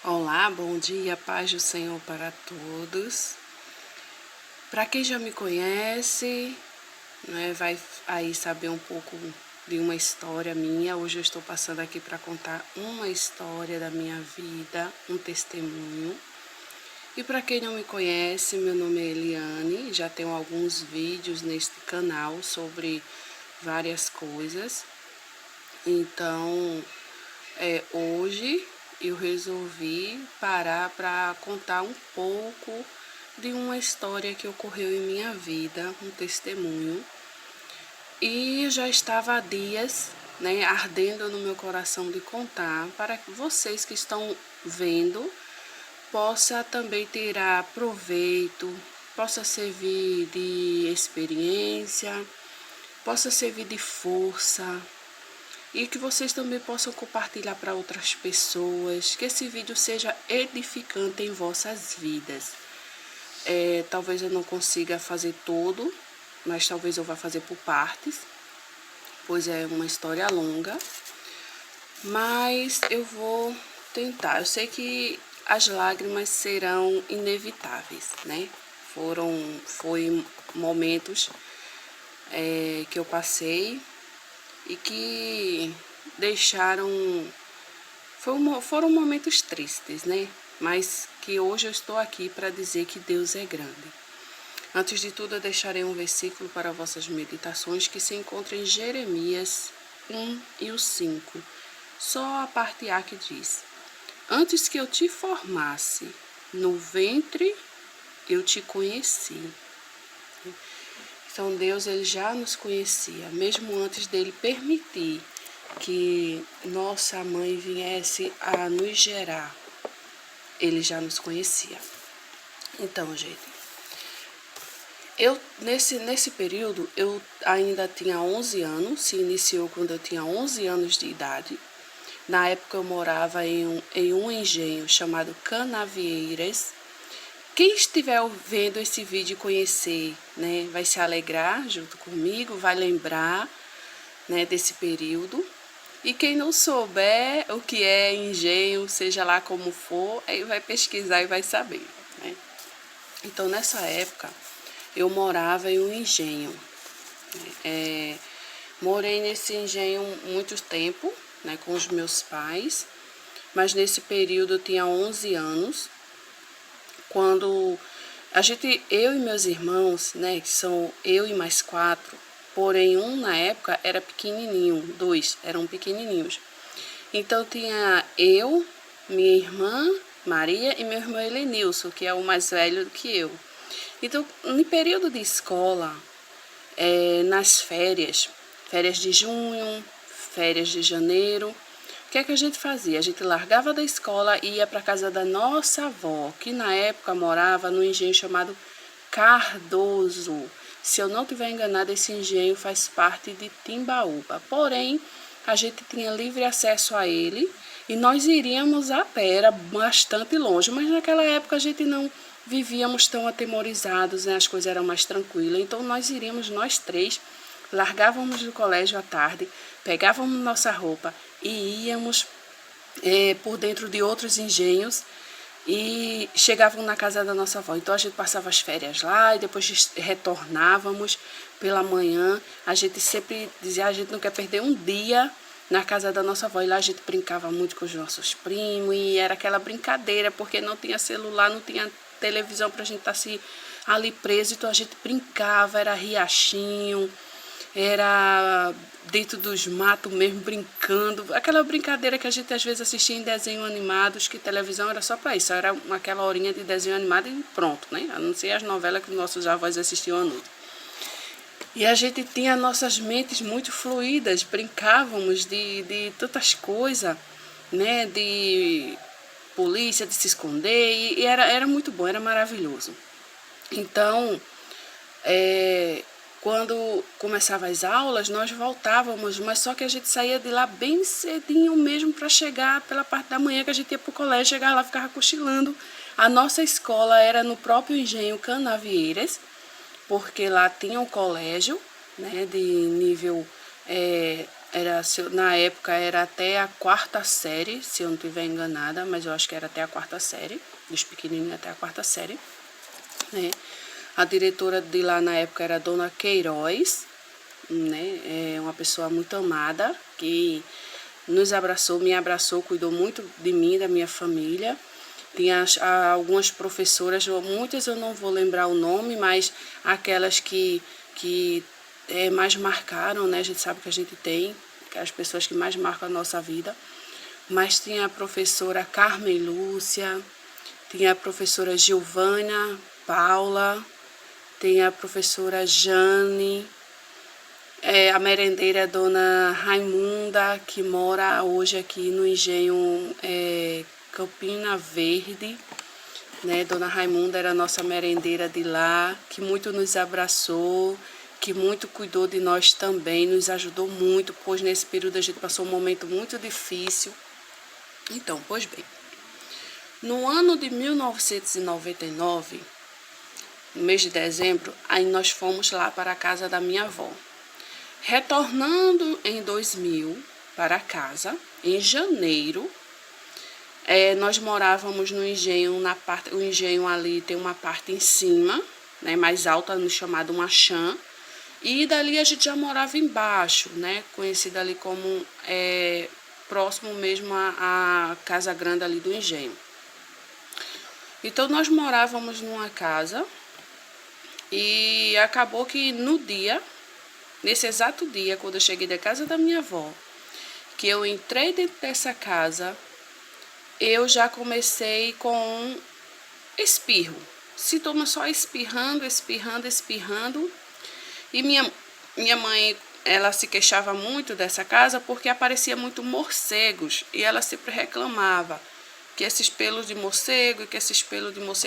Olá, bom dia, paz do Senhor para todos. Para quem já me conhece, né, vai aí saber um pouco de uma história minha. Hoje eu estou passando aqui para contar uma história da minha vida, um testemunho. E para quem não me conhece, meu nome é Eliane, já tenho alguns vídeos neste canal sobre várias coisas. Então, hoje eu resolvi parar para contar um pouco de uma história que ocorreu em minha vida, um testemunho. E já estava há dias, né, ardendo no meu coração de contar para que vocês que estão vendo possa também tirar proveito, possa servir de experiência, possa servir de força, e que vocês também possam compartilhar para outras pessoas, que esse vídeo seja edificante em vossas vidas. Talvez eu não consiga fazer todo, mas talvez eu vá fazer por partes, pois é uma história longa, mas eu vou tentar. Eu sei que as lágrimas serão inevitáveis, né? Foi momentos que eu passei e que deixaram, foram momentos tristes, né? Mas que hoje eu estou aqui para dizer que Deus é grande. Antes de tudo, eu deixarei um versículo para vossas meditações que se encontra em Jeremias 1 e o 5. Só a parte A que diz: Antes que eu te formasse no ventre, eu te conheci. Então Deus, ele já nos conhecia, mesmo antes dele permitir que nossa mãe viesse a nos gerar, ele já nos conhecia. Então, gente, nesse período eu ainda tinha 11 anos, se iniciou quando eu tinha 11 anos de idade. Na época eu morava em um engenho chamado Canavieiras. Quem estiver vendo esse vídeo e conhecer, né, vai se alegrar junto comigo, vai lembrar, né, desse período. E quem não souber o que é engenho, seja lá como for, aí vai pesquisar e vai saber, né? Então, nessa época, eu morava em um engenho. Morei nesse engenho muito tempo, né, com os meus pais, mas nesse período eu tinha 11 anos, quando eu e meus irmãos, né, que são eu e mais 4, porém um na época era pequenininho, 2 eram pequenininhos. Então tinha eu, minha irmã Maria e meu irmão Helenilson, que é o mais velho do que eu. Então, no período de escola, nas férias de junho, férias de janeiro, o que é que a gente fazia? A gente largava da escola e ia para casa da nossa avó, que na época morava no engenho chamado Cardoso. Se eu não estiver enganada, esse engenho faz parte de Timbaúba. Porém, a gente tinha livre acesso a ele e nós iríamos a pé, era bastante longe, mas naquela época a gente não vivíamos tão atemorizados, né? As coisas eram mais tranquilas. Então nós iríamos, nós três, largávamos do colégio à tarde, pegávamos nossa roupa e íamos por dentro de outros engenhos e chegavam na casa da nossa avó. Então a gente passava as férias lá e depois retornávamos pela manhã. A gente sempre dizia, a gente não quer perder um dia na casa da nossa avó. E lá a gente brincava muito com os nossos primos e era aquela brincadeira, porque não tinha celular, não tinha televisão pra gente estar ali preso. Então a gente brincava, era riachinho, era dentro dos matos mesmo, brincando. Aquela brincadeira que a gente às vezes assistia em desenhos animados, que televisão era só para isso, era aquela horinha de desenho animado e pronto, né? A não ser as novelas que nossos avós assistiam à noite. E a gente tinha nossas mentes muito fluídas, brincávamos de tantas coisas, né? De polícia, de se esconder, e era muito bom, era maravilhoso. Então, quando começava as aulas, nós voltávamos, mas só que a gente saía de lá bem cedinho mesmo para chegar pela parte da manhã que a gente ia para o colégio, chegava lá, ficava cochilando. A nossa escola era no próprio engenho Canavieiras, porque lá tinha um colégio, né, de nível Na época era até a 4ª série, se eu não estiver enganada, mas eu acho que era até a 4ª série, dos pequenininhos até a 4ª série, né? A diretora de lá na época era a Dona Queiroz, né? É uma pessoa muito amada, que nos abraçou, me abraçou, cuidou muito de mim, da minha família. Tinha algumas professoras, muitas eu não vou lembrar o nome, mas aquelas que mais marcaram, né? A gente sabe que a gente tem as pessoas que mais marcam a nossa vida. Mas tinha a professora Carmen Lúcia, tinha a professora Giovana Paula, tem a professora Jane, a merendeira Dona Raimunda, que mora hoje aqui no Engenho Campina Verde, né? Dona Raimunda era a nossa merendeira de lá, que muito nos abraçou, que muito cuidou de nós também, nos ajudou muito, pois nesse período a gente passou um momento muito difícil. Então, pois bem, no ano de 1999, no mês de dezembro, aí nós fomos lá para a casa da minha avó. Retornando em 2000 para casa, em janeiro, nós morávamos no engenho, o engenho ali tem uma parte em cima, né, mais alta, chamada Machã, e dali a gente já morava embaixo, né, conhecida ali como próximo mesmo à Casa Grande ali do engenho. Então nós morávamos numa casa e acabou que nesse exato dia, quando eu cheguei da casa da minha avó, que eu entrei dentro dessa casa, eu já comecei com espirro. Sintoma só espirrando. E minha mãe, ela se queixava muito dessa casa porque aparecia muito morcegos. E ela sempre reclamava que esses pelos de morcego,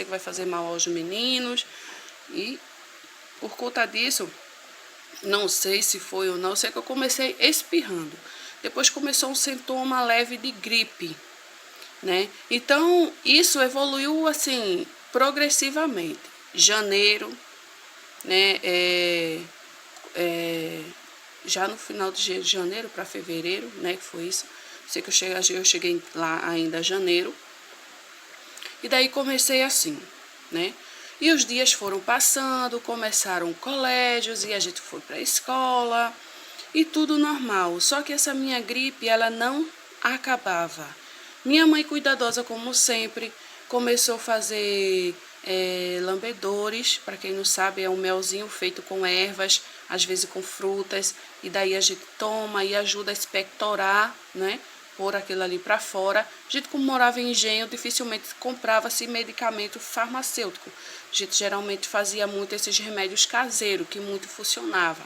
vai fazer mal aos meninos. E por conta disso, não sei se foi ou não, sei que eu comecei espirrando. Depois começou um sintoma leve de gripe, né? Então, isso evoluiu assim, progressivamente. Janeiro, né? Já no final de janeiro para fevereiro, né? Que foi isso. Sei que eu cheguei lá ainda em janeiro. E daí comecei assim, né? E os dias foram passando, começaram colégios e a gente foi para a escola e tudo normal. Só que essa minha gripe, ela não acabava. Minha mãe, cuidadosa como sempre, começou a fazer lambedores. Para quem não sabe, é um melzinho feito com ervas, às vezes com frutas. E daí a gente toma e ajuda a expectorar, né? Pôr aquilo ali para fora. A gente, como morava em engenho, dificilmente comprava-se medicamento farmacêutico. A gente geralmente fazia muito esses remédios caseiros, que muito funcionava.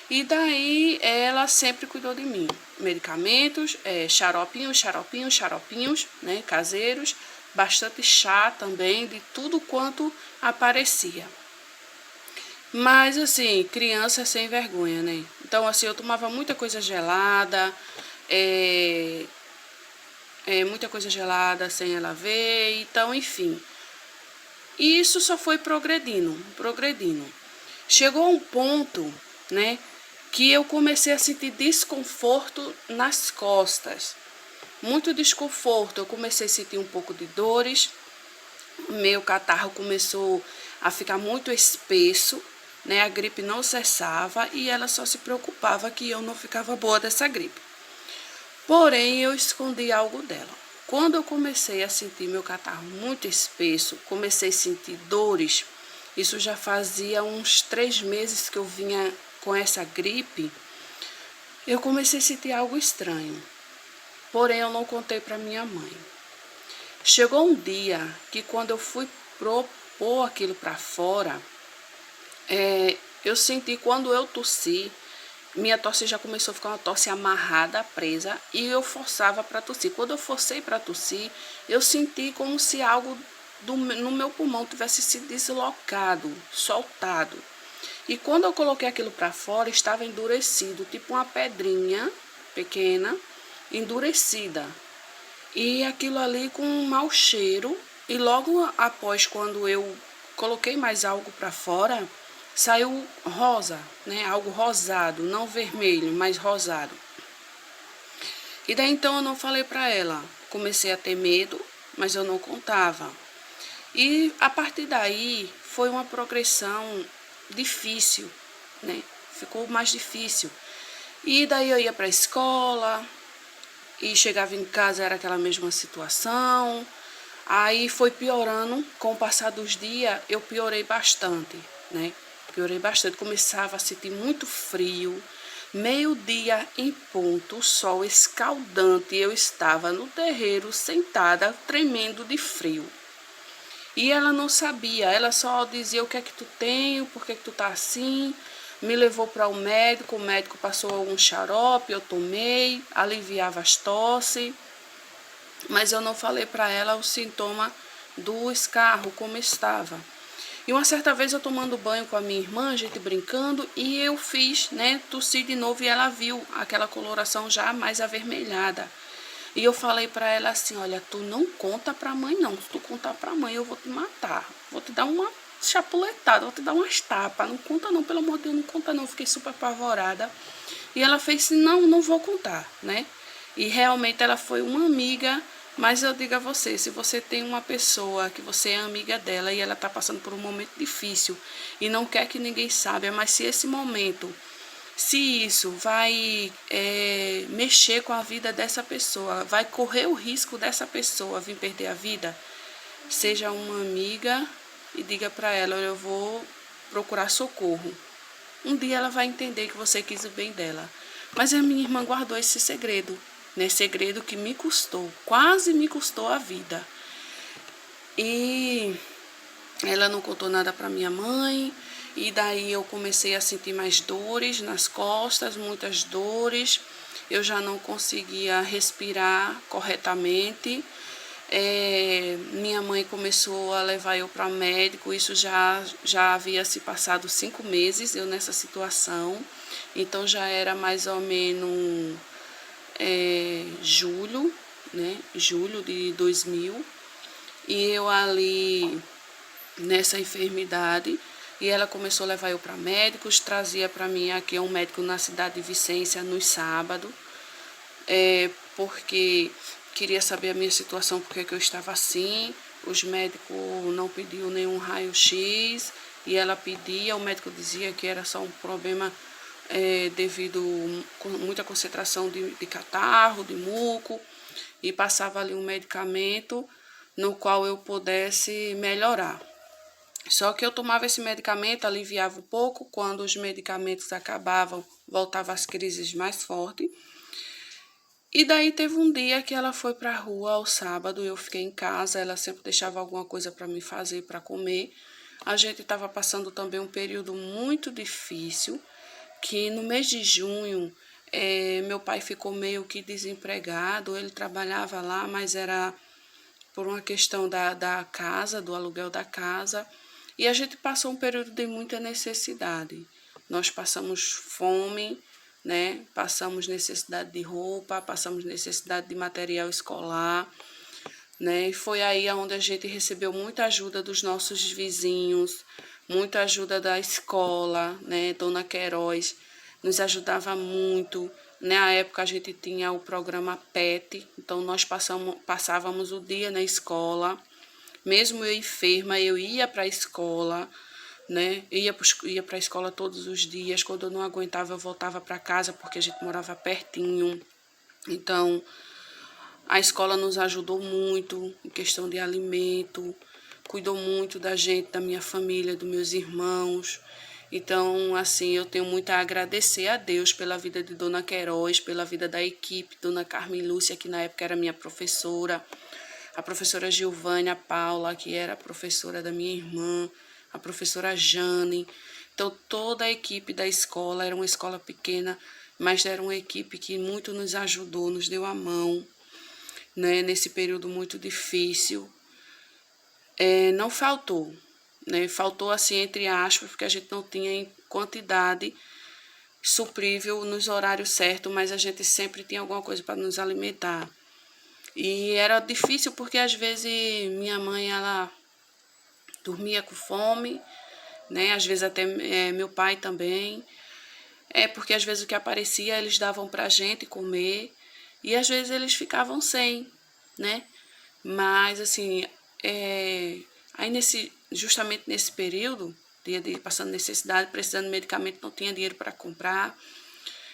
E daí ela sempre cuidou de mim. Medicamentos, xaropinhos, né, caseiros. Bastante chá também, de tudo quanto aparecia. Mas assim, criança sem vergonha, né? Então assim, eu tomava muita coisa gelada, muita coisa gelada sem ela ver, então enfim. E isso só foi progredindo. Chegou um ponto, né, que eu comecei a sentir desconforto nas costas. Muito desconforto, eu comecei a sentir um pouco de dores, meu catarro começou a ficar muito espesso, né, a gripe não cessava e ela só se preocupava que eu não ficava boa dessa gripe. Porém, eu escondi algo dela. Quando eu comecei a sentir meu catarro muito espesso, comecei a sentir dores, isso já fazia uns 3 meses que eu vinha com essa gripe, eu comecei a sentir algo estranho. Porém, eu não contei para minha mãe. Chegou um dia que quando eu fui propor aquilo para fora, eu senti, quando eu tossi, minha tosse já começou a ficar uma tosse amarrada, presa, e eu forçava para tossir. Quando eu forcei para tossir, eu senti como se algo no meu pulmão tivesse se deslocado, soltado. E quando eu coloquei aquilo para fora, estava endurecido, tipo uma pedrinha pequena, endurecida. E aquilo ali com um mau cheiro. E logo após, quando eu coloquei mais algo para fora, saiu rosa, né? Algo rosado, não vermelho, mas rosado. E daí então eu não falei para ela. Comecei a ter medo, mas eu não contava. E a partir daí foi uma progressão difícil, né? Ficou mais difícil. E daí eu ia para a escola e chegava em casa, era aquela mesma situação. Aí foi piorando, com o passar dos dias eu piorei bastante, né? Piorei bastante, começava a sentir muito frio. Meio-dia em ponto, o sol escaldante, eu estava no terreiro sentada, tremendo de frio. E ela não sabia, ela só dizia o que é que tu tem, por que é que tu tá assim. Me levou para o médico passou um xarope, eu tomei, aliviava as tosse. Mas eu não falei para ela o sintoma do escarro, como estava. E uma certa vez eu tomando banho com a minha irmã, a gente brincando, e eu fiz, né, tossi de novo e ela viu aquela coloração já mais avermelhada. E eu falei para ela assim, olha, tu não conta pra mãe não, se tu contar pra mãe eu vou te matar, vou te dar uma chapuletada, vou te dar umas tapas, não conta não, pelo amor de Deus, não conta não, fiquei super apavorada. E ela fez assim, não, não vou contar, né? E realmente ela foi uma amiga, mas eu digo a você, se você tem uma pessoa que você é amiga dela e ela tá passando por um momento difícil e não quer que ninguém saiba, mas se esse momento, se isso vai mexer com a vida dessa pessoa, vai correr o risco dessa pessoa vir perder a vida, seja uma amiga e diga para ela, eu vou procurar socorro. Um dia ela vai entender que você quis o bem dela. Mas a minha irmã guardou esse segredo, né? Segredo que me custou, quase me custou a vida. E ela não contou nada para minha mãe. E daí eu comecei a sentir mais dores nas costas, muitas dores. Eu já não conseguia respirar corretamente. Minha mãe começou a levar eu para médico, isso já havia se passado 5 meses, eu nessa situação, então já era mais ou menos julho, né, julho de 2000, e eu ali nessa enfermidade, e ela começou a levar eu para médicos, trazia para mim aqui um médico na cidade de Vicência nos sábados, porque queria saber a minha situação, porque que eu estava assim. Os médicos não pediu nenhum raio-x e ela pedia, o médico dizia que era só um problema devido a muita concentração de catarro, de muco, e passava ali um medicamento no qual eu pudesse melhorar. Só que eu tomava esse medicamento, aliviava um pouco, quando os medicamentos acabavam, voltavam as crises mais fortes. E daí teve um dia que ela foi para a rua ao sábado, eu fiquei em casa, ela sempre deixava alguma coisa para me fazer, para comer. A gente estava passando também um período muito difícil, que no mês de junho meu pai ficou meio que desempregado, ele trabalhava lá, mas era por uma questão da casa, do aluguel da casa, e a gente passou um período de muita necessidade. Nós passamos fome, né? Passamos necessidade de roupa, passamos necessidade de material escolar, né? E foi aí onde a gente recebeu muita ajuda dos nossos vizinhos, muita ajuda da escola, né? Dona Queiroz nos ajudava muito. Na época a gente tinha o programa PET, então nós passávamos o dia na escola. Mesmo eu enferma, eu ia para a escola, né? Ia para a escola todos os dias. Quando eu não aguentava, eu voltava para casa, porque a gente morava pertinho. Então, a escola nos ajudou muito em questão de alimento, cuidou muito da gente, da minha família, dos meus irmãos. Então, assim, eu tenho muito a agradecer a Deus pela vida de Dona Queiroz, pela vida da equipe, Dona Carmen Lúcia, que na época era minha professora, a professora Giovânia Paula, que era a professora da minha irmã, a professora Jane. Então, toda a equipe da escola, era uma escola pequena, mas era uma equipe que muito nos ajudou, nos deu a mão, né, nesse período muito difícil. Não faltou, né? Faltou assim, entre aspas, porque a gente não tinha em quantidade suprível nos horários certos, mas a gente sempre tinha alguma coisa para nos alimentar. E era difícil porque às vezes minha mãe, ela dormia com fome, né? Às vezes até meu pai também. Porque às vezes o que aparecia eles davam pra gente comer. E às vezes eles ficavam sem, né? Mas assim, aí justamente nesse período, de passando necessidade, precisando de medicamento, não tinha dinheiro para comprar.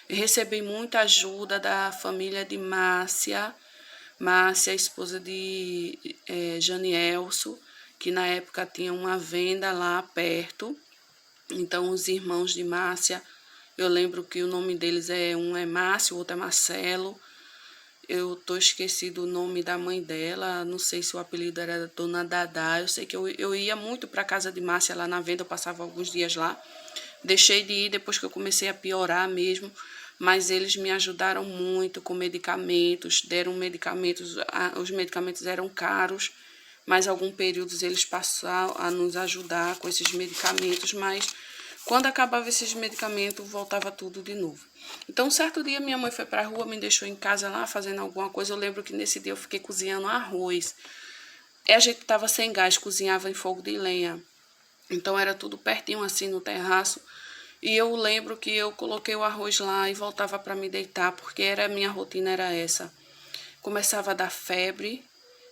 Eu recebi muita ajuda da família de Márcia, esposa de Janielso, que na época tinha uma venda lá perto. Então, os irmãos de Márcia, eu lembro que o nome deles um é Márcio, o outro é Marcelo. Eu tô esquecido o nome da mãe dela, não sei se o apelido era Dona Dadá. Eu sei que eu ia muito para casa de Márcia lá na venda, eu passava alguns dias lá. Deixei de ir depois que eu comecei a piorar mesmo, mas eles me ajudaram muito com medicamentos, deram medicamentos, os medicamentos eram caros, mas alguns períodos eles passaram a nos ajudar com esses medicamentos, mas quando acabava esses medicamentos, voltava tudo de novo. Então, um certo dia, minha mãe foi para a rua, me deixou em casa lá, fazendo alguma coisa. Eu lembro que nesse dia eu fiquei cozinhando arroz. E a gente estava sem gás, cozinhava em fogo de lenha. Então, era tudo pertinho, assim, no terraço. E eu lembro que eu coloquei o arroz lá e voltava para me deitar, porque minha rotina era essa. Começava a dar febre,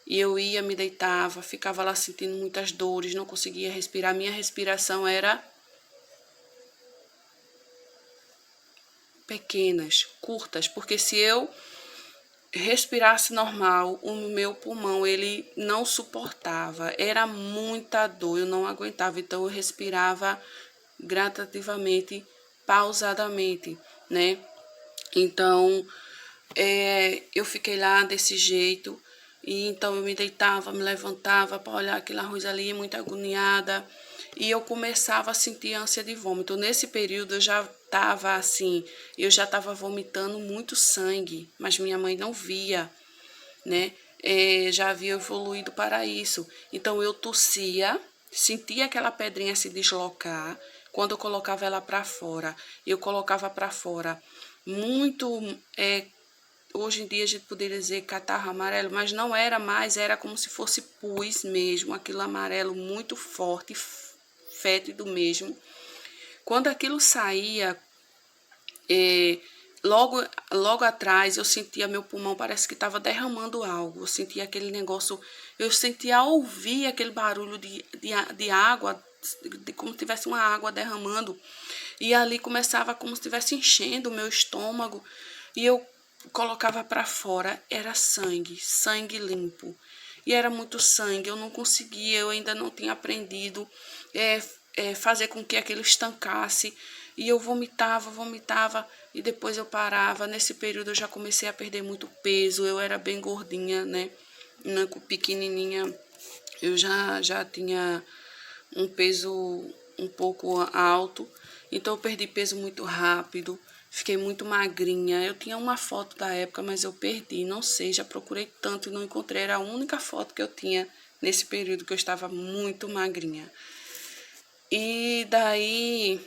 e eu ia, me deitava, ficava lá sentindo muitas dores, não conseguia respirar. Minha respiração era pequenas, curtas, porque se eu respirasse normal, o meu pulmão ele não suportava, era muita dor, eu não aguentava, então eu respirava gradativamente, pausadamente, né? Então, eu fiquei lá desse jeito, e então eu me deitava, me levantava para olhar aquele arroz ali, muito agoniada, e eu começava a sentir ânsia de vômito. Nesse período eu já estava assim, eu já estava vomitando muito sangue, mas minha mãe não via, né? Já havia evoluído para isso. Então eu tossia, sentia aquela pedrinha se deslocar. Quando eu colocava ela para fora, eu colocava para fora muito. Hoje em dia a gente poderia dizer catarro amarelo, mas não era mais, era como se fosse pus mesmo, aquilo amarelo muito forte, fétido mesmo. Quando aquilo saía, logo atrás eu sentia meu pulmão, parece que estava derramando algo. Eu sentia aquele negócio, eu sentia ouvir aquele barulho de água, como se tivesse uma água derramando. E ali começava como se estivesse enchendo o meu estômago. E eu colocava para fora, era sangue limpo. E era muito sangue, eu não conseguia, eu ainda não tinha aprendido fazer com que aquilo estancasse. E eu vomitava e depois eu parava. Nesse período eu já comecei a perder muito peso, eu era bem gordinha, né? Pequenininha, eu já tinha um peso um pouco alto, então eu perdi peso muito rápido, fiquei muito magrinha. Eu tinha uma foto da época, mas eu perdi, não sei, já procurei tanto e não encontrei, era a única foto que eu tinha nesse período que eu estava muito magrinha. E daí,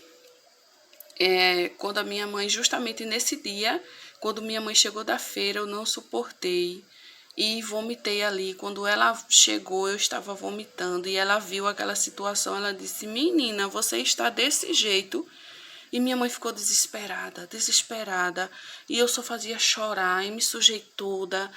quando a minha mãe, justamente nesse dia, quando minha mãe chegou da feira, eu não suportei e vomitei ali. Quando ela chegou, eu estava vomitando e ela viu aquela situação, ela disse: menina, você está desse jeito? E minha mãe ficou desesperada, e eu só fazia chorar e me sujei toda.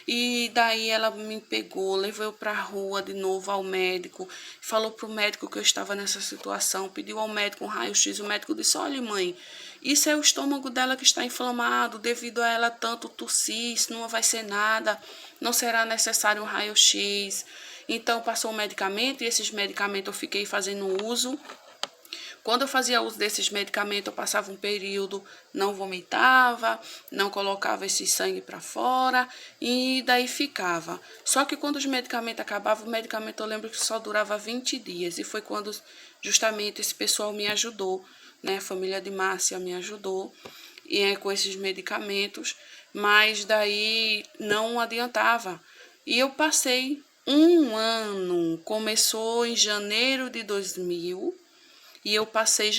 E daí ela me pegou, levou eu para a rua de novo ao médico, falou para o médico que eu estava nessa situação, pediu ao médico um raio-x. O médico disse: olha, mãe, isso é o estômago dela que está inflamado, devido a ela tanto tossir, isso não vai ser nada, não será necessário um raio-x. Então passou um medicamento, e esses medicamentos eu fiquei fazendo uso. Quando eu fazia uso desses medicamentos, eu passava um período, não vomitava, não colocava esse sangue para fora e daí ficava. Só que quando os medicamentos acabavam, o medicamento eu lembro que só durava 20 dias. E foi quando justamente esse pessoal me ajudou, né? A família de Márcia me ajudou com esses medicamentos, mas daí não adiantava. E eu passei um ano, começou em janeiro de 2000, e eu passei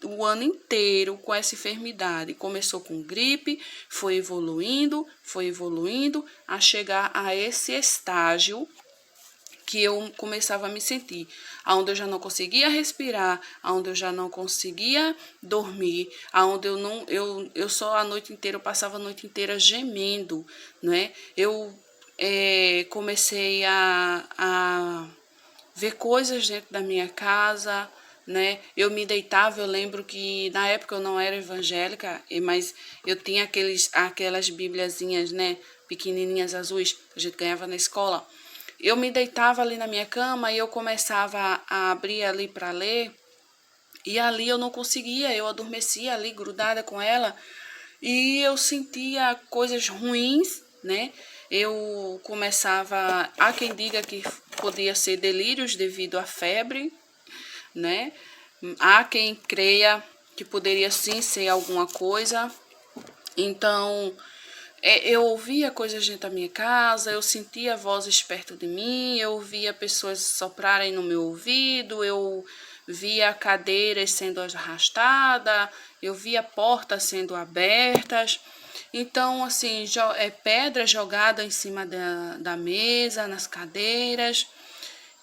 o ano inteiro com essa enfermidade. Começou com gripe, foi evoluindo, a chegar a esse estágio que eu começava a me sentir, aonde eu já não conseguia respirar, aonde eu já não conseguia dormir, aonde eu só a noite inteira, eu passava a noite inteira gemendo, né? Eu comecei a ver coisas dentro da minha casa, né? Eu me deitava, eu lembro que na época eu não era evangélica, mas eu tinha aquelas bibliazinhas, né, pequenininhas azuis, que a gente ganhava na escola. Eu me deitava ali na minha cama e eu começava a abrir ali para ler, e ali eu não conseguia, eu adormecia ali grudada com ela, e eu sentia coisas ruins, né? Eu começava, há quem diga que podia ser delírios devido à febre, né? Há quem creia que poderia sim ser alguma coisa. Então, eu ouvia coisas dentro da minha casa, eu sentia vozes perto de mim, eu ouvia pessoas soprarem no meu ouvido, eu via cadeiras sendo arrastadas, eu via portas sendo abertas. Então, assim, pedras jogadas em cima da mesa, nas cadeiras.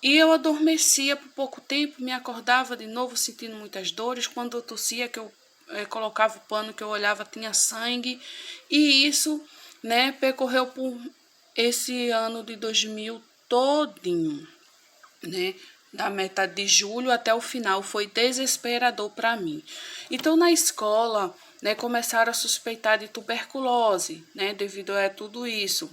E eu adormecia por pouco tempo, me acordava de novo sentindo muitas dores. Quando eu tossia, que eu colocava o pano, que eu olhava, tinha sangue. E isso, né, percorreu por esse ano de 2000 todinho, né? Da metade de julho até o final, foi desesperador para mim. Então, na escola, né, começaram a suspeitar de tuberculose, né, devido a tudo isso.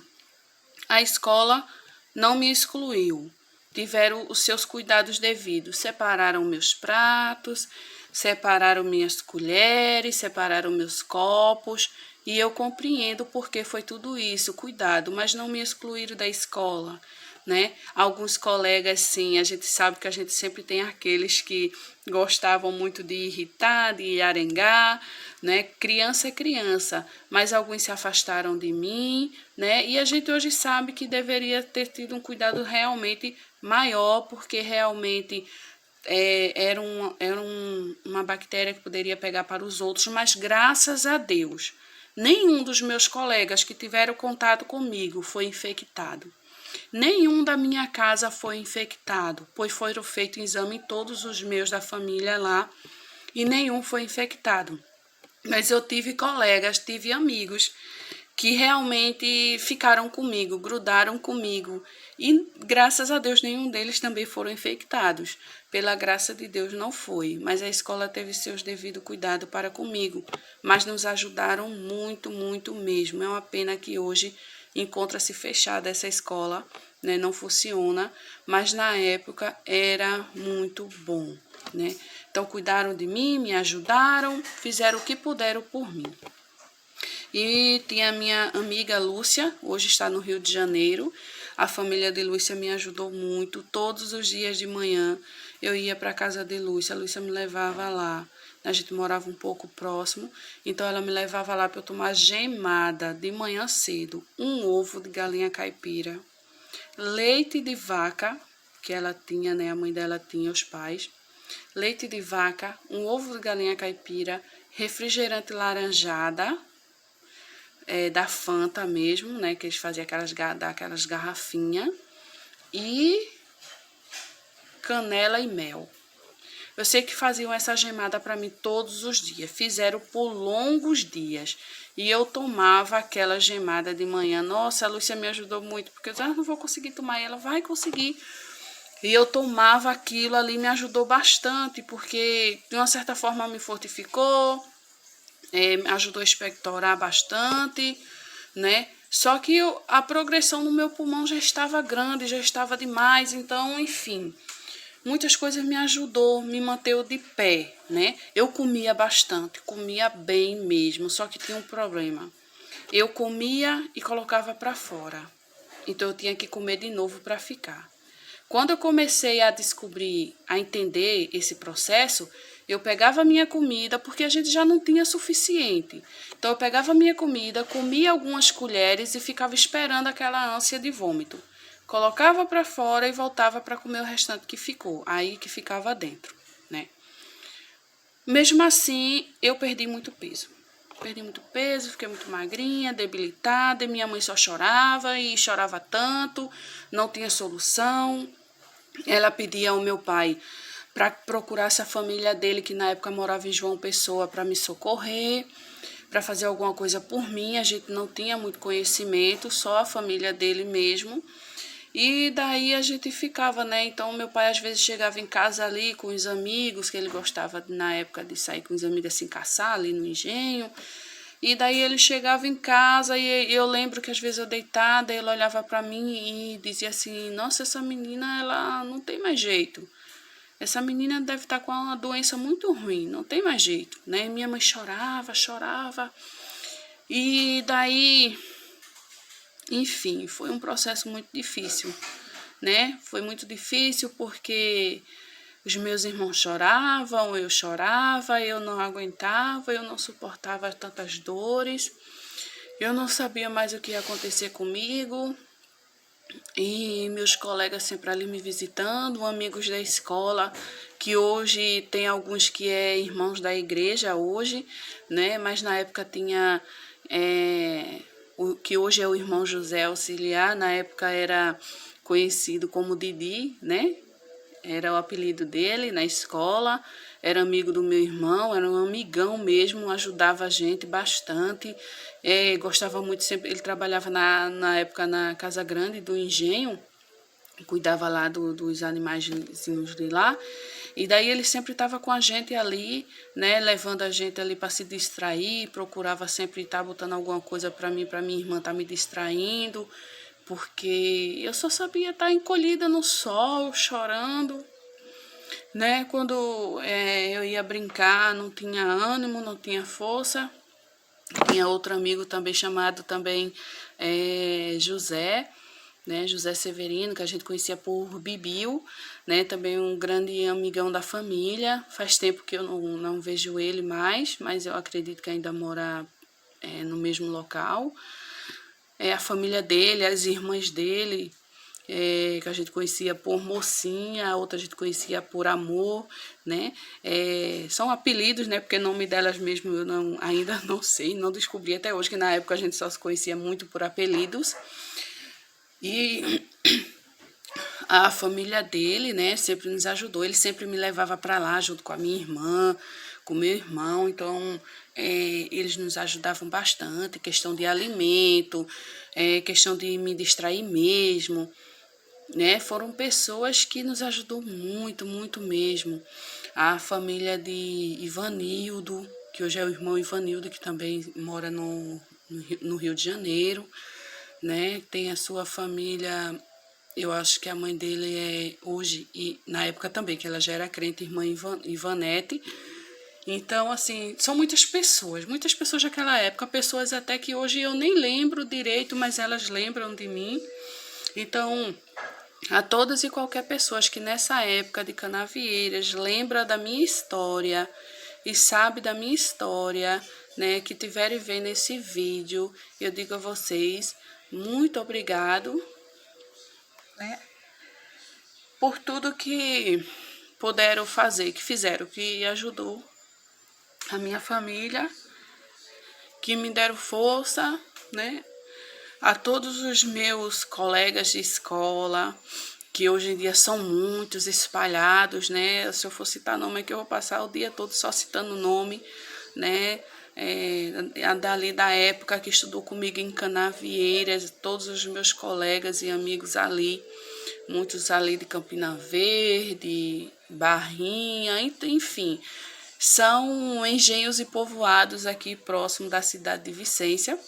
A escola não me excluiu, tiveram os seus cuidados devidos, separaram meus pratos, separaram minhas colheres, separaram meus copos, e eu compreendo porque foi tudo isso, cuidado, mas não me excluíram da escola, né? Alguns colegas, sim, a gente sabe que a gente sempre tem aqueles que gostavam muito de irritar, de arengar, né? Criança é criança, mas alguns se afastaram de mim, né? E a gente hoje sabe que deveria ter tido um cuidado realmente maior, porque realmente era uma bactéria que poderia pegar para os outros, mas graças a Deus, nenhum dos meus colegas que tiveram contato comigo foi infectado. Nenhum da minha casa foi infectado, pois foram feitos exame em todos os meus da família lá e nenhum foi infectado. Mas eu tive colegas, tive amigos que realmente ficaram comigo, grudaram comigo. E graças a Deus nenhum deles também foram infectados. Pela graça de Deus não foi, mas a escola teve seus devidos cuidados para comigo. Mas nos ajudaram muito, muito mesmo. É uma pena que hoje encontra-se fechada essa escola, né? Não funciona, mas na época era muito bom, né? Então cuidaram de mim, me ajudaram, fizeram o que puderam por mim. E tinha a minha amiga Lúcia, hoje está no Rio de Janeiro. A família de Lúcia me ajudou muito. Todos os dias de manhã eu ia para a casa de Lúcia. A Lúcia me levava lá. A gente morava um pouco próximo, então ela me levava lá para eu tomar gemada de manhã cedo. Um ovo de galinha caipira, leite de vaca, que ela tinha, né? A mãe dela tinha, os pais. Leite de vaca, um ovo de galinha caipira, refrigerante laranjada, da Fanta mesmo, né? Que eles faziam aquelas garrafinhas. E canela e mel. Eu sei que faziam essa gemada para mim todos os dias. Fizeram por longos dias. E eu tomava aquela gemada de manhã. Nossa, a Lúcia me ajudou muito, porque eu não vou conseguir tomar. E ela vai conseguir. E eu tomava aquilo ali, me ajudou bastante, porque de uma certa forma me fortificou, me ajudou a expectorar bastante, né? Só que a progressão no meu pulmão já estava grande, já estava demais, então, enfim, muitas coisas me ajudou, me manteve de pé, né? Eu comia bastante, comia bem mesmo, só que tinha um problema. Eu comia e colocava para fora, então eu tinha que comer de novo para ficar. Quando eu comecei a descobrir, a entender esse processo, eu pegava a minha comida, porque a gente já não tinha suficiente. Então eu pegava a minha comida, comia algumas colheres e ficava esperando aquela ânsia de vômito. Colocava para fora e voltava para comer o restante que ficou, aí que ficava dentro, né? Mesmo assim, eu perdi muito peso. Perdi muito peso, fiquei muito magrinha, debilitada, e minha mãe só chorava e chorava tanto, não tinha solução. ela pedia ao meu pai para procurasse a família dele, que na época morava em João Pessoa, para me socorrer, para fazer alguma coisa por mim. A gente não tinha muito conhecimento, só a família dele mesmo. E daí a gente ficava, né? Então meu pai às vezes chegava em casa ali com os amigos, que ele gostava na época de sair com os amigos assim, caçar ali no engenho. E daí ele chegava em casa e eu lembro que às vezes eu deitada, ele olhava para mim e dizia assim: "Nossa, essa menina, ela não tem mais jeito. Essa menina deve estar com uma doença muito ruim, não tem mais jeito", né? Minha mãe chorava, chorava. E daí, enfim, foi um processo muito difícil, né? Foi muito difícil porque os meus irmãos choravam, eu não aguentava, eu não suportava tantas dores, eu não sabia mais o que ia acontecer comigo. E meus colegas sempre ali me visitando, amigos da escola, que hoje tem alguns que é irmãos da igreja hoje, né? Mas na época tinha o que hoje é o irmão José Auxiliar, na época era conhecido como Didi, né? Era o apelido dele na escola, era amigo do meu irmão, era um amigão mesmo, ajudava a gente bastante, gostava muito sempre, ele trabalhava na época na Casa Grande do Engenho, cuidava lá dos animais de lá, e daí ele sempre estava com a gente ali, né, levando a gente ali para se distrair, procurava sempre estar botando alguma coisa para mim, para minha irmã estar me distraindo, porque eu só sabia estar encolhida no sol, chorando, né? Quando eu ia brincar, não tinha ânimo, não tinha força. Tinha outro amigo também chamado também José, né? José Severino, que a gente conhecia por Bibiu, né? Também um grande amigão da família. Faz tempo que eu não vejo ele mais, mas eu acredito que ainda mora no mesmo local. A família dele, as irmãs dele, que a gente conhecia por Mocinha, a outra a gente conhecia por Amor, né? São apelidos, né? Porque o nome delas mesmo eu ainda não sei, não descobri até hoje, que na época a gente só se conhecia muito por apelidos. E a família dele, né, sempre nos ajudou. Ele sempre me levava para lá junto com a minha irmã, com meu irmão. Então, eles nos ajudavam bastante, questão de alimento, questão de me distrair mesmo, né? Foram pessoas que nos ajudou muito, muito mesmo. A família de Ivanildo, que hoje é o irmão Ivanildo, que também mora no Rio de Janeiro, né? Tem a sua família, eu acho que a mãe dele é hoje, e na época também, que ela já era crente, irmã Ivanete. Então, assim, são muitas pessoas daquela época, pessoas até que hoje eu nem lembro direito, mas elas lembram de mim. Então, a todas e qualquer pessoas que nessa época de Canavieiras lembra da minha história e sabe da minha história, né, que tiverem vendo esse vídeo, eu digo a vocês, muito obrigado, né, por tudo que puderam fazer, que fizeram, que ajudou a minha família, que me deram força, né, a todos os meus colegas de escola, que hoje em dia são muitos espalhados, né? Se eu for citar nome aqui, eu vou passar o dia todo só citando nome, né? Dali da época que estudou comigo em Canavieiras, todos os meus colegas e amigos ali, muitos ali de Campina Verde, Barrinha, enfim, são engenhos e povoados aqui próximo da cidade de Vicência.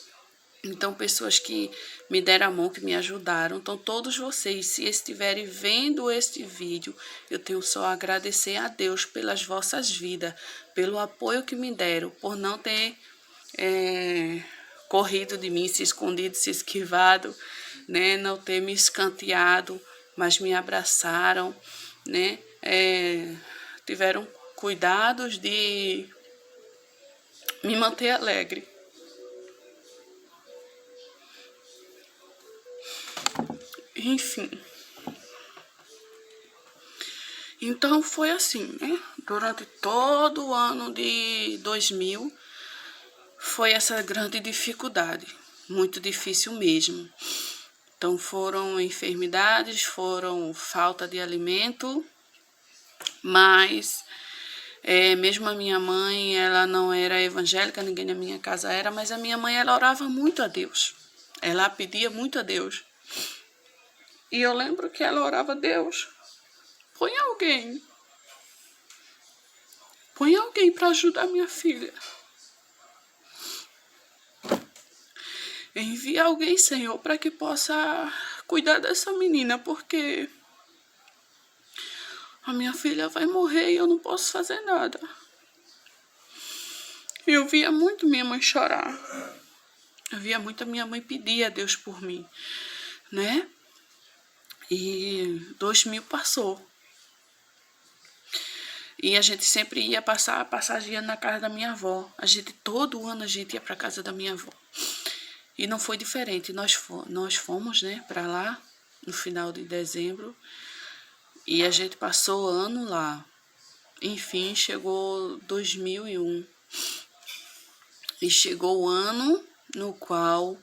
Então, pessoas que me deram a mão, que me ajudaram. Então, todos vocês, se estiverem vendo este vídeo, eu tenho só a agradecer a Deus pelas vossas vidas, pelo apoio que me deram, por não ter corrido de mim, se escondido, se esquivado, né? Não ter me escanteado, mas me abraçaram, né? Tiveram cuidados de me manter alegre. Enfim, então foi assim, né? Durante todo o ano de 2000 foi essa grande dificuldade, muito difícil mesmo. Então foram enfermidades, foram falta de alimento, mas mesmo a minha mãe, ela não era evangélica, ninguém na minha casa era, mas a minha mãe, ela orava muito a Deus. Ela pedia muito a Deus. E eu lembro que ela orava a Deus, põe alguém para ajudar minha filha. Envia alguém, Senhor, para que possa cuidar dessa menina, porque a minha filha vai morrer e eu não posso fazer nada. Eu via muito minha mãe chorar. Eu via muito a minha mãe pedir a Deus por mim, né? E 2000 passou. E a gente sempre ia passageando na casa da minha avó. Todo ano a gente ia para casa da minha avó. E não foi diferente. Nós fomos, né, para lá no final de dezembro. E a gente passou o ano lá. Enfim, chegou 2001. E chegou o ano no qual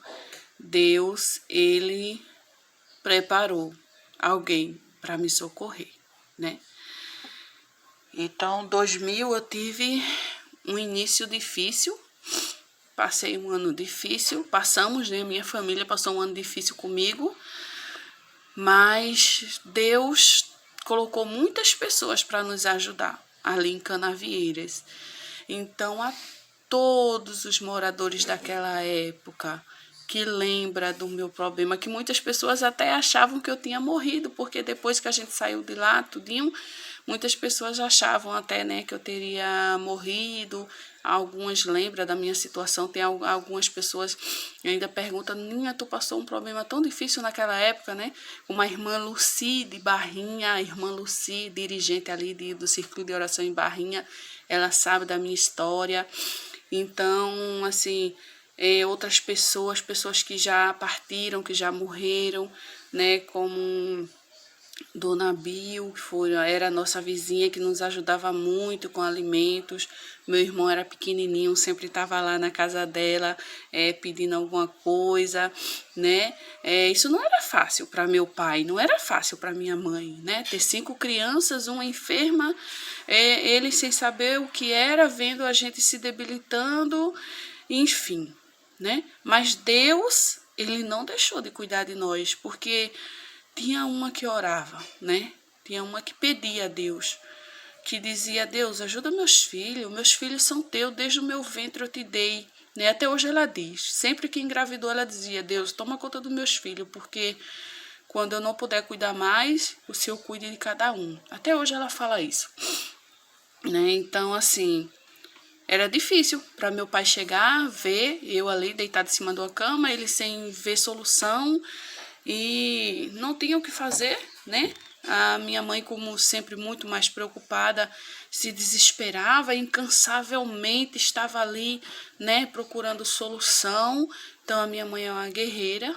Deus, ele preparou alguém para me socorrer, né? Então, 2000 eu tive um início difícil, passei um ano difícil, passamos, né? Minha família passou um ano difícil comigo, mas Deus colocou muitas pessoas para nos ajudar ali em Canavieiras. Então, a todos os moradores daquela época que lembra do meu problema, que muitas pessoas até achavam que eu tinha morrido, porque depois que a gente saiu de lá, tudinho, muitas pessoas achavam até, né, que eu teria morrido. Algumas lembram da minha situação, tem algumas pessoas que ainda perguntam, Ninha, tu passou um problema tão difícil naquela época, né? Como a irmã Luci de Barrinha, a irmã Luci, dirigente ali do Círculo de Oração em Barrinha, ela sabe da minha história. Então, assim, outras pessoas que já partiram, que já morreram, né, como Dona Bill, que era a nossa vizinha, que nos ajudava muito com alimentos. Meu irmão era pequenininho, sempre estava lá na casa dela, pedindo alguma coisa, né? Isso não era fácil para meu pai, não era fácil para minha mãe, né? Ter 5 crianças, uma enferma, ele sem saber o que era, vendo a gente se debilitando, enfim, né? Mas Deus, ele não deixou de cuidar de nós, porque tinha uma que orava, né? Tinha uma que pedia a Deus, que dizia, Deus, ajuda meus filhos são teus, desde o meu ventre eu te dei, né? Até hoje ela diz, sempre que engravidou ela dizia, Deus, toma conta dos meus filhos, porque quando eu não puder cuidar mais, o Senhor cuide de cada um. Até hoje ela fala isso, né? Então, assim, era difícil para meu pai chegar, ver eu ali deitada em cima de uma cama, ele sem ver solução, e não tinha o que fazer, né? A minha mãe, como sempre muito mais preocupada, se desesperava, incansavelmente estava ali, né, procurando solução. Então a minha mãe é uma guerreira.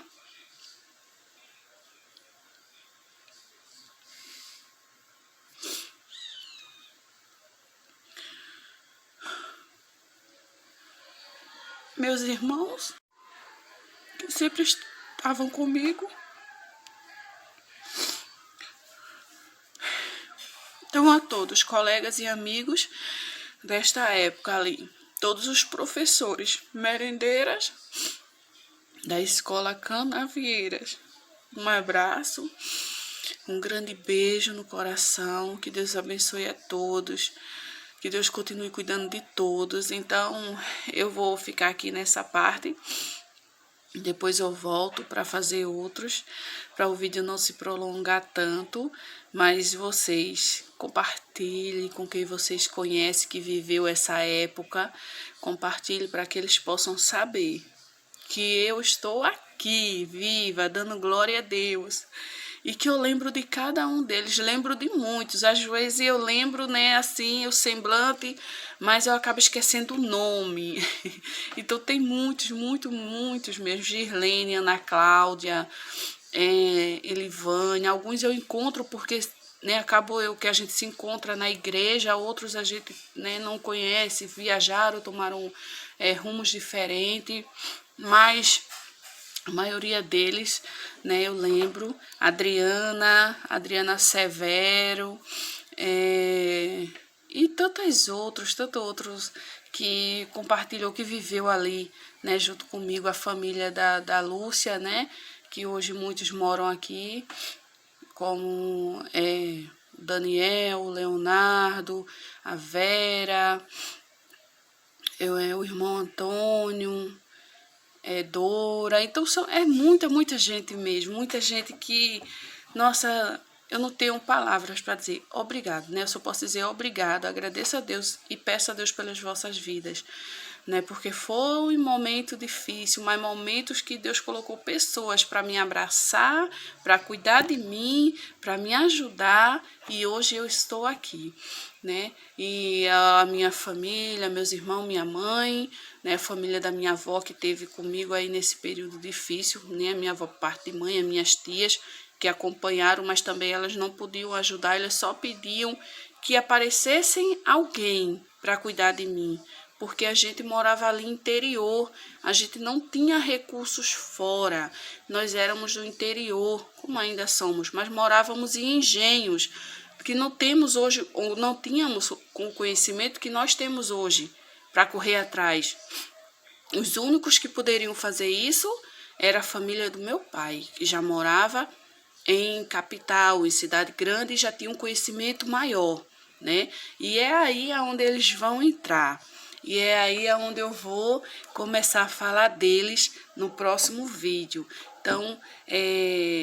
Meus irmãos, que sempre estavam comigo. Então, a todos, colegas e amigos desta época ali, todos os professores, merendeiras da Escola Canavieiras, um abraço, um grande beijo no coração, que Deus abençoe a todos, que Deus continue cuidando de todos. Então, eu vou ficar aqui nessa parte. Depois eu volto para fazer outros, para o vídeo não se prolongar tanto, mas vocês compartilhem com quem vocês conhecem que viveu essa época, compartilhe para que eles possam saber que eu estou aqui, viva, dando glória a Deus. E que eu lembro de cada um deles, lembro de muitos. Às vezes eu lembro, né, assim, o semblante, mas eu acabo esquecendo o nome. Então tem muitos mesmo. Girlene, Ana Cláudia, Elivânia. Alguns eu encontro porque, né, acabou que a gente se encontra na igreja, outros a gente, né, não conhece, viajaram, tomaram rumos diferentes. Mas A maioria deles, né, eu lembro, Adriana Severo, e tantos outros que compartilhou, que viveu ali, né, junto comigo, a família da Lúcia, né, que hoje muitos moram aqui, como o Daniel, o Leonardo, a Vera, o irmão Antônio, Dora. Então é muita gente mesmo, muita gente que, nossa, eu não tenho palavras para dizer obrigado, né? Eu só posso dizer obrigado, agradeço a Deus e peço a Deus pelas vossas vidas, né? Porque foi um momento difícil, mas momentos que Deus colocou pessoas para me abraçar, para cuidar de mim, para me ajudar, e hoje eu estou aqui, né? E a minha família, meus irmãos, minha mãe, né? A família da minha avó que teve comigo aí nesse período difícil, né? A minha avó por parte de mãe, as minhas tias que acompanharam, mas também elas não podiam ajudar, elas só pediam que aparecessem alguém para cuidar de mim, porque a gente morava ali interior, a gente não tinha recursos fora, nós éramos do interior, como ainda somos, mas morávamos em engenhos, que não temos hoje, ou não tínhamos com o conhecimento que nós temos hoje, para correr atrás. Os únicos que poderiam fazer isso era a família do meu pai, que já morava em capital, em cidade grande, e já tinha um conhecimento maior, né? E é aí aonde eles vão entrar. E é aí aonde eu vou começar a falar deles no próximo vídeo. Então,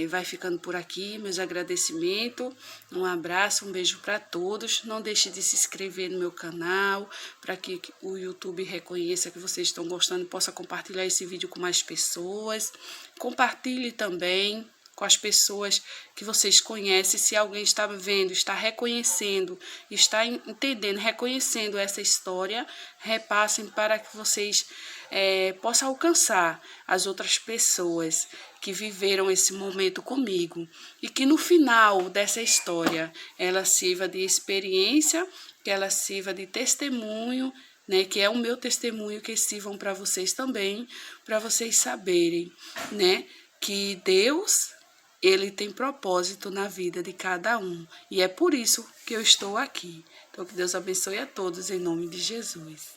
vai ficando por aqui, meus agradecimentos, um abraço, um beijo para todos. Não deixe de se inscrever no meu canal, para que o YouTube reconheça que vocês estão gostando e possa compartilhar esse vídeo com mais pessoas. Compartilhe também com as pessoas que vocês conhecem, se alguém está vendo, está reconhecendo, está entendendo, reconhecendo essa história, repassem para que vocês possam alcançar as outras pessoas que viveram esse momento comigo e que no final dessa história ela sirva de experiência, que ela sirva de testemunho, né, que é o meu testemunho, que sirvam para vocês também, para vocês saberem, né, que Deus, ele tem propósito na vida de cada um. E é por isso que eu estou aqui. Então, que Deus abençoe a todos em nome de Jesus.